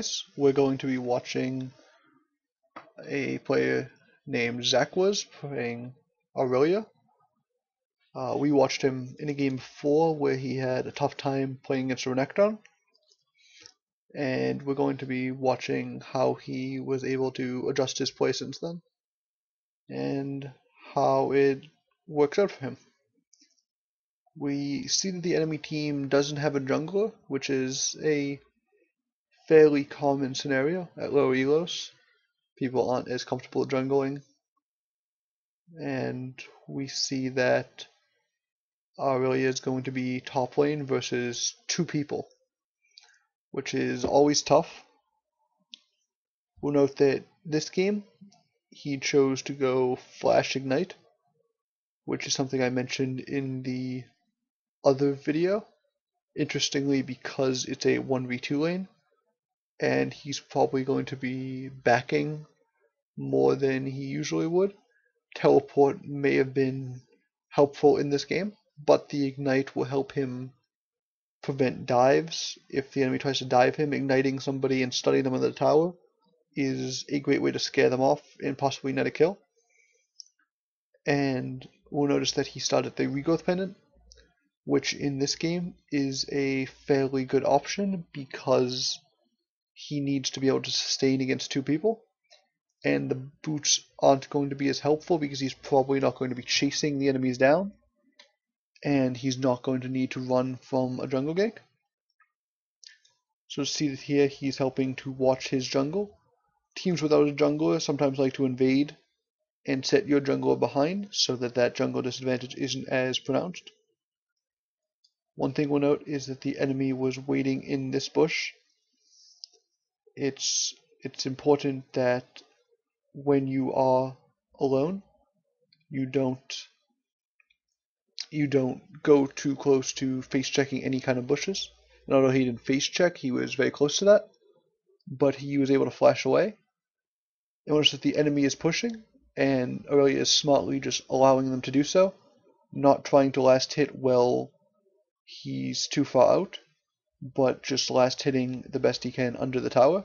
guys. We're going to be watching a player named ZakWas playing Irelia. We watched him in a game before where he had a tough time playing against Renekton, and we're going to be watching how he was able to adjust his play since then, and how it works out for him. We see that the enemy team doesn't have a jungler, which is a fairly common scenario at lower elos. People aren't as comfortable jungling, and we see that Irelia is going to be top lane versus two people, which is always tough. We'll note that this game he chose to go Flash Ignite, which is something I mentioned in the other video. Interestingly, because it's a 1v2 lane, and he's probably going to be backing more than he usually would, teleport may have been helpful in this game, but the ignite will help him prevent dives. If the enemy tries to dive him, igniting somebody and stunning them on the tower is a great way to scare them off and possibly net a kill. And we'll notice that he started the regrowth pendant, which in this game is a fairly good option because he needs to be able to sustain against two people, and the boots aren't going to be as helpful because he's probably not going to be chasing the enemies down, and he's not going to need to run from a jungle gank. So see that here he's helping to watch his jungle. Teams without a jungler sometimes like to invade and set your jungler behind so that that jungle disadvantage isn't as pronounced. One thing we'll note is that the enemy was waiting in this bush. It's important that when you are alone, you don't go too close to face checking any kind of bushes. And although he didn't face check, he was very close to that, but he was able to flash away. Notice that the enemy is pushing, and Irelia is smartly just allowing them to do so, not trying to last hit while he's too far out, but just last hitting the best he can under the tower,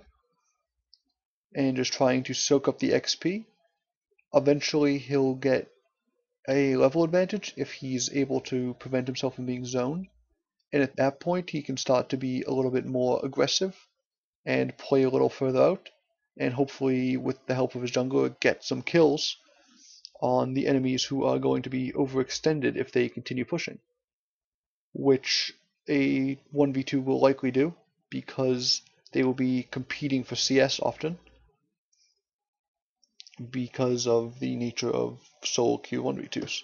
and just trying to soak up the XP. Eventually he'll get a level advantage if he's able to prevent himself from being zoned, and at that point he can start to be a little bit more aggressive and play a little further out, and hopefully with the help of his jungler get some kills on the enemies who are going to be overextended if they continue pushing, which a 1v2 will likely do because they will be competing for CS often because of the nature of solo queue 1v2s.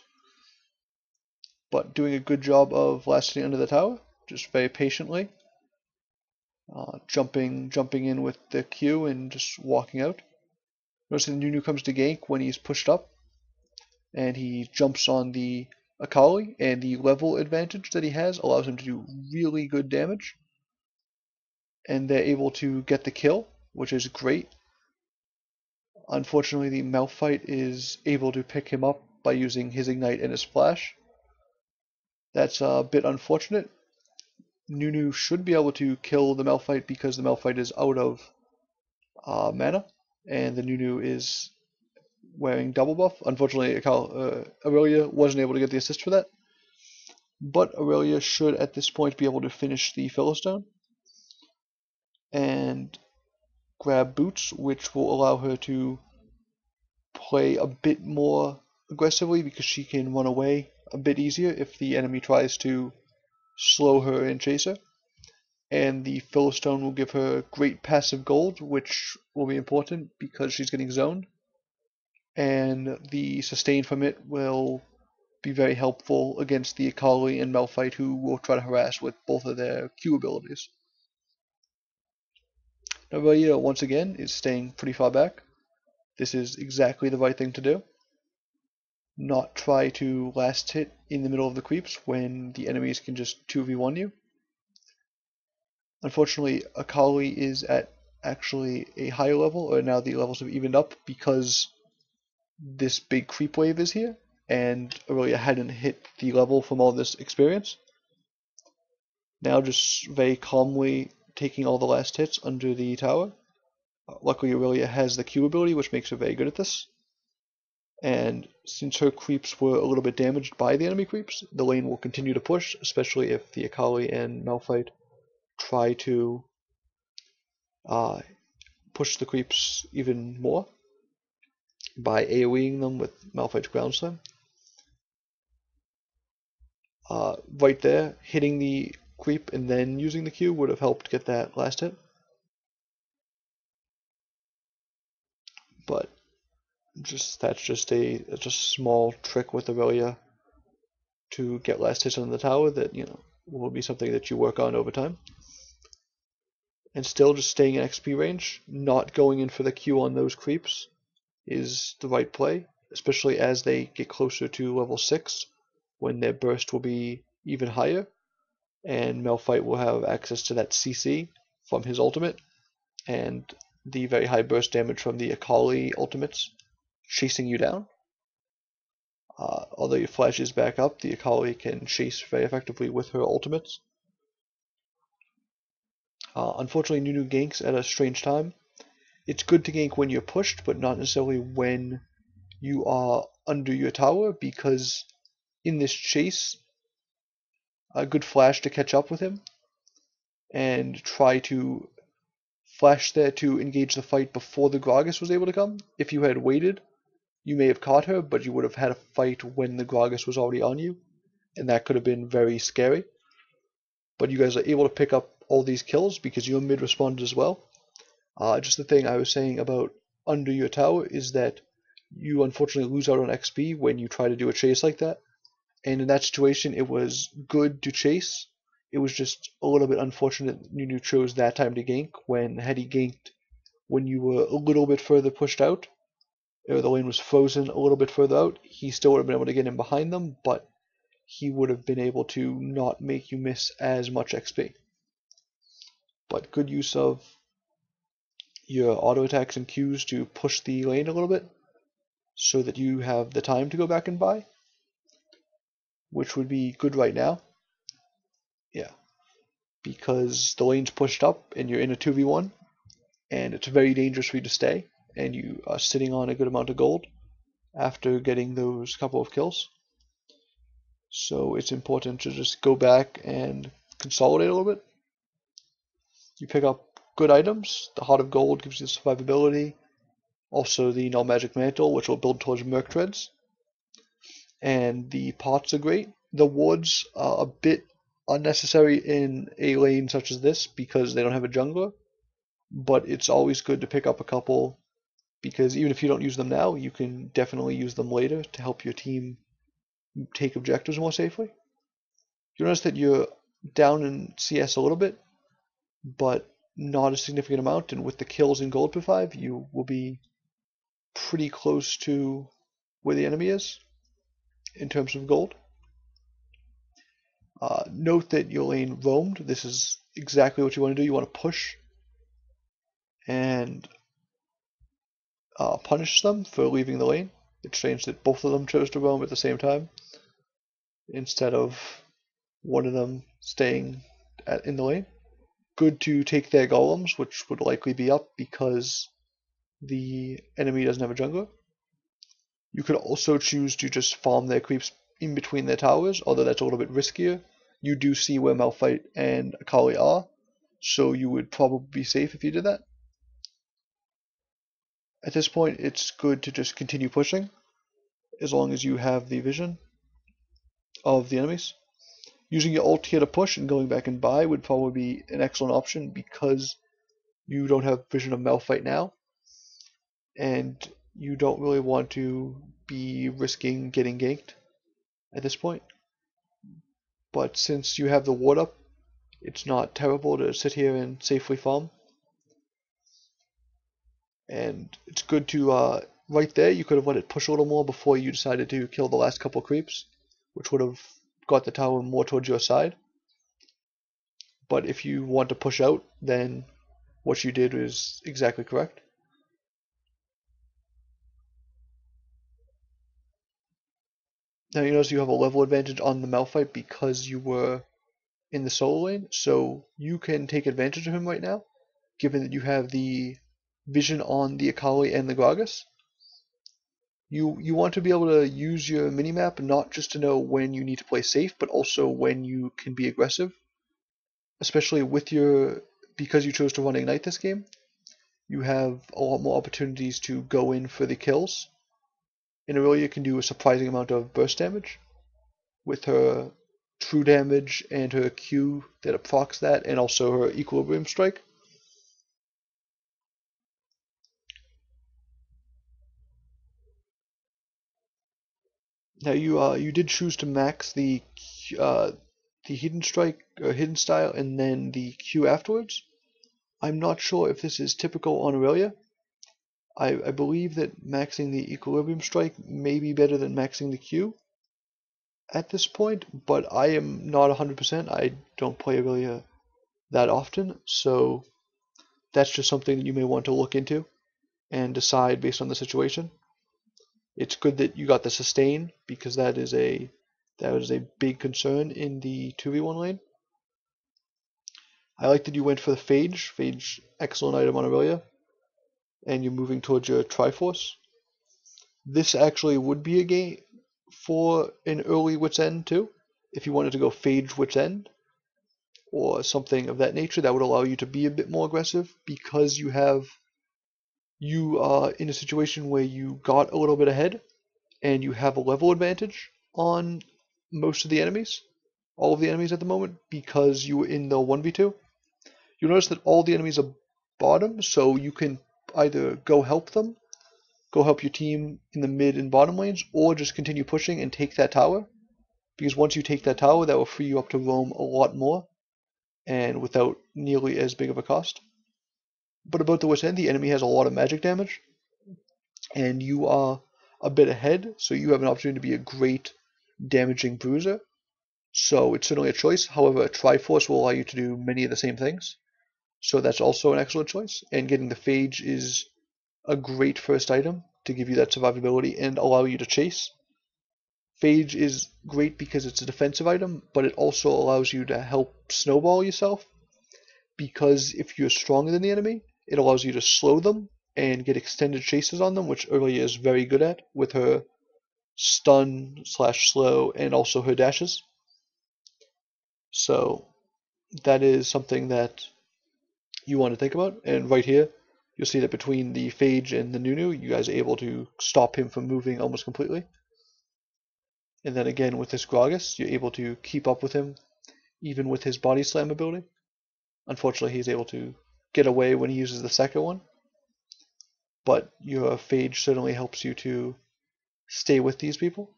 But doing a good job of lasting under the tower, just very patiently, jumping in with the Q and just walking out. Notice that Nunu comes to gank when he's pushed up, and he jumps on the Akali, and the level advantage that he has allows him to do really good damage, and they're able to get the kill, which is great. Unfortunately, the Malphite is able to pick him up by using his ignite and his splash. That's a bit unfortunate. Nunu should be able to kill the Malphite because the Malphite is out of mana, and the Nunu is wearing double buff. Unfortunately, Irelia wasn't able to get the assist for that, but Irelia should at this point be able to finish the Philistone and grab boots, which will allow her to play a bit more aggressively because she can run away a bit easier if the enemy tries to slow her and chase her. And the Philistone will give her great passive gold, which will be important because she's getting zoned. And the sustain from it will be very helpful against the Akali and Malphite, who will try to harass with both of their Q abilities. Now Irelia, once again, is staying pretty far back. This is exactly the right thing to do. Not try to last hit in the middle of the creeps when the enemies can just 2v1 you. Unfortunately, Akali is at actually a higher level, or now the levels have evened up because this big creep wave is here, and Irelia hadn't hit the level from all this experience. Now just very calmly taking all the last hits under the tower. Luckily, Irelia has the Q ability, which makes her very good at this. And since her creeps were a little bit damaged by the enemy creeps, the lane will continue to push, especially if the Akali and Malphite try to push the creeps even more by AoEing them with Malphite's Ground Slam. Right there, hitting the creep and then using the Q would have helped get that last hit. But that's just a small trick with Irelia to get last hits on the tower that, will be something that you work on over time. And still just staying in XP range, not going in for the Q on those creeps is the right play, especially as they get closer to level 6, when their burst will be even higher, and Malphite will have access to that CC from his ultimate, and the very high burst damage from the Akali ultimates chasing you down. Although your flash is back up, the Akali can chase very effectively with her ultimates. Unfortunately, Nunu ganks at a strange time. It's good to gank when you're pushed, but not necessarily when you are under your tower, because in this chase, a good flash to catch up with him and try to flash there to engage the fight before the Gragas was able to come. If you had waited, you may have caught her, but you would have had a fight when the Gragas was already on you, and that could have been very scary. But you guys are able to pick up all these kills because you're mid responded as well. Just the thing I was saying about under your tower is that you unfortunately lose out on XP when you try to do a chase like that. And in that situation, it was good to chase. It was just a little bit unfortunate Nunu chose that time to gank, when had he ganked when you were a little bit further pushed out, or the lane was frozen a little bit further out, he still would have been able to get in behind them, but he would have been able to not make you miss as much XP. But good use of your auto attacks and Qs to push the lane a little bit, so that you have the time to go back and buy, which would be good right now. Yeah, because the lane's pushed up and you're in a 2v1, and it's very dangerous for you to stay, and you are sitting on a good amount of gold after getting those couple of kills. So it's important to just go back and consolidate a little bit. You pick up good items. The Heart of Gold gives you survivability. Also the Null Magic Mantle, which will build towards Merc Treads. And the pots are great. The wards are a bit unnecessary in a lane such as this because they don't have a jungler. But it's always good to pick up a couple, because even if you don't use them now, you can definitely use them later to help your team take objectives more safely. You notice that you're down in CS a little bit, but not a significant amount, and with the kills in gold per 5, you will be pretty close to where the enemy is in terms of gold. Note that your lane roamed. This is exactly what you want to do. You want to push and punish them for leaving the lane. It's strange that both of them chose to roam at the same time, instead of one of them staying in the lane. Good to take their golems, which would likely be up because the enemy doesn't have a jungler. You could also choose to just farm their creeps in between their towers, although that's a little bit riskier. You do see where Malphite and Akali are, so you would probably be safe if you did that. At this point, it's good to just continue pushing, as long as you have the vision of the enemies. Using your ult here to push and going back and buy would probably be an excellent option, because you don't have vision of Malphite now, and you don't really want to be risking getting ganked at this point. But since you have the ward up, it's not terrible to sit here and safely farm. And it's good to, right there, you could have let it push a little more before you decided to kill the last couple creeps, which would have got the tower more towards your side. But if you want to push out, then what you did is exactly correct. Now you notice you have a level advantage on the Malphite because you were in the solo lane, so you can take advantage of him right now, given that you have the vision on the Akali and the Gragas. You want to be able to use your minimap not just to know when you need to play safe, but also when you can be aggressive, especially with because you chose to run Ignite this game. You have a lot more opportunities to go in for the kills. And Irelia can do a surprising amount of burst damage with her true damage and her Q that procs that, and also her equilibrium strike. Now you did choose to max the hidden strike or hidden style and then the Q afterwards. I'm not sure if this is typical on Irelia. I believe that maxing the equilibrium strike may be better than maxing the Q at this point, but I am not 100%. I don't play Irelia that often, so that's just something that you may want to look into and decide based on the situation. It's good that you got the sustain because that is a big concern in the 2v1 lane. I like that you went for the Phage. Phage, excellent item on Irelia. And you're moving towards your Triforce. This actually would be a game for an early Wit's End too. If you wanted to go Phage Wit's End or something of that nature, that would allow you to be a bit more aggressive because you are in a situation where you got a little bit ahead and you have a level advantage on most of the enemies, all of the enemies at the moment, because you were in the 1v2. You'll notice that all the enemies are bottom, so you can either go help them, go help your team in the mid and bottom lanes, or just continue pushing and take that tower. Because once you take that tower, that will free you up to roam a lot more, and without nearly as big of a cost. But about the Wit's End, the enemy has a lot of magic damage, and you are a bit ahead, so you have an opportunity to be a great damaging bruiser. So it's certainly a choice. However, a Triforce will allow you to do many of the same things. So that's also an excellent choice. And getting the Phage is a great first item to give you that survivability and allow you to chase. Phage is great because it's a defensive item, but it also allows you to help snowball yourself. Because if you're stronger than the enemy, it allows you to slow them and get extended chases on them, which Irelia is very good at with her stun slash slow and also her dashes. So that is something that you want to think about. And right here, you'll see that between the Phage and the Nunu, you guys are able to stop him from moving almost completely. And then again with this Gragas, you're able to keep up with him even with his body slam ability. Unfortunately, he's able to get away when he uses the second one. But your Phage certainly helps you to stay with these people.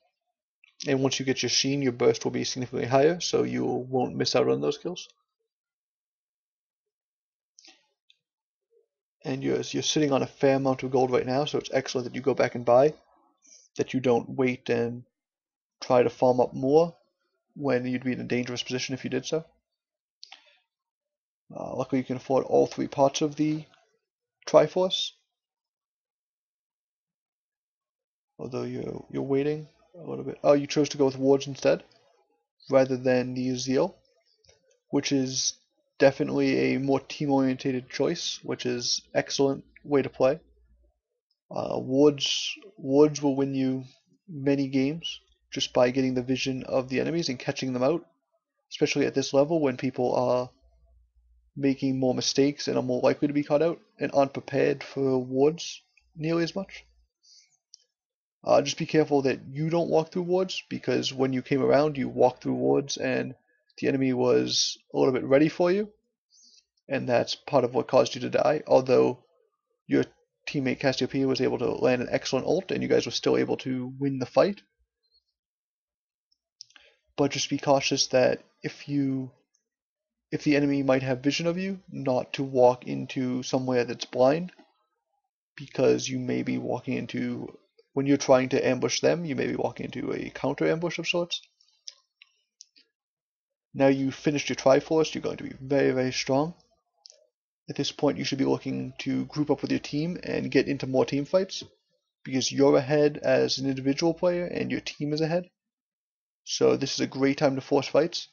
And once you get your Sheen, your burst will be significantly higher, so you won't miss out on those kills. And you're sitting on a fair amount of gold right now, so it's excellent that you go back and buy, that you don't wait and try to farm up more when you'd be in a dangerous position if you did so. Luckily, you can afford all three parts of the Triforce, although you're waiting a little bit. Oh, you chose to go with wards instead, rather than the Zeal, which is definitely a more team-oriented choice, which is excellent way to play. Wards will win you many games just by getting the vision of the enemies and catching them out, especially at this level when people are making more mistakes and are more likely to be caught out and aren't prepared for wards nearly as much. Just be careful that you don't walk through wards, because when you came around, you walked through wards and the enemy was a little bit ready for you, and that's part of what caused you to die. Although your teammate Cassiopeia was able to land an excellent ult, and you guys were still able to win the fight. But just be cautious that if the enemy might have vision of you, not to walk into somewhere that's blind, because you may be walking into, when you're trying to ambush them, you may be walking into a counter ambush of sorts. Now you finished your Triforce, you're going to be very, very strong. At this point, you should be looking to group up with your team and get into more team fights, because you're ahead as an individual player and your team is ahead. So this is a great time to force fights.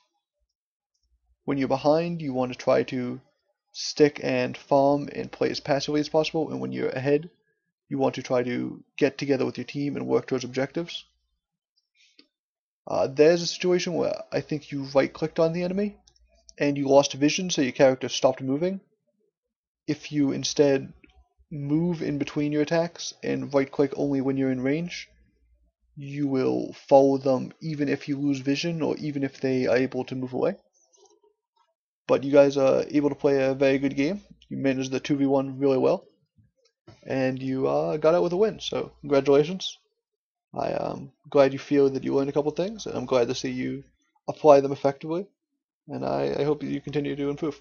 When you're behind, you want to try to stick and farm and play as passively as possible, and when you're ahead, you want to try to get together with your team and work towards objectives. There's a situation where I think you right-clicked on the enemy, and you lost vision, so your character stopped moving. If you instead move in between your attacks and right-click only when you're in range, you will follow them even if you lose vision or even if they are able to move away. But you guys are able to play a very good game. You managed the 2v1 really well, and you got out with a win, so congratulations. I'm glad you feel that you learned a couple things, and I'm glad to see you apply them effectively, and I hope that you continue to improve.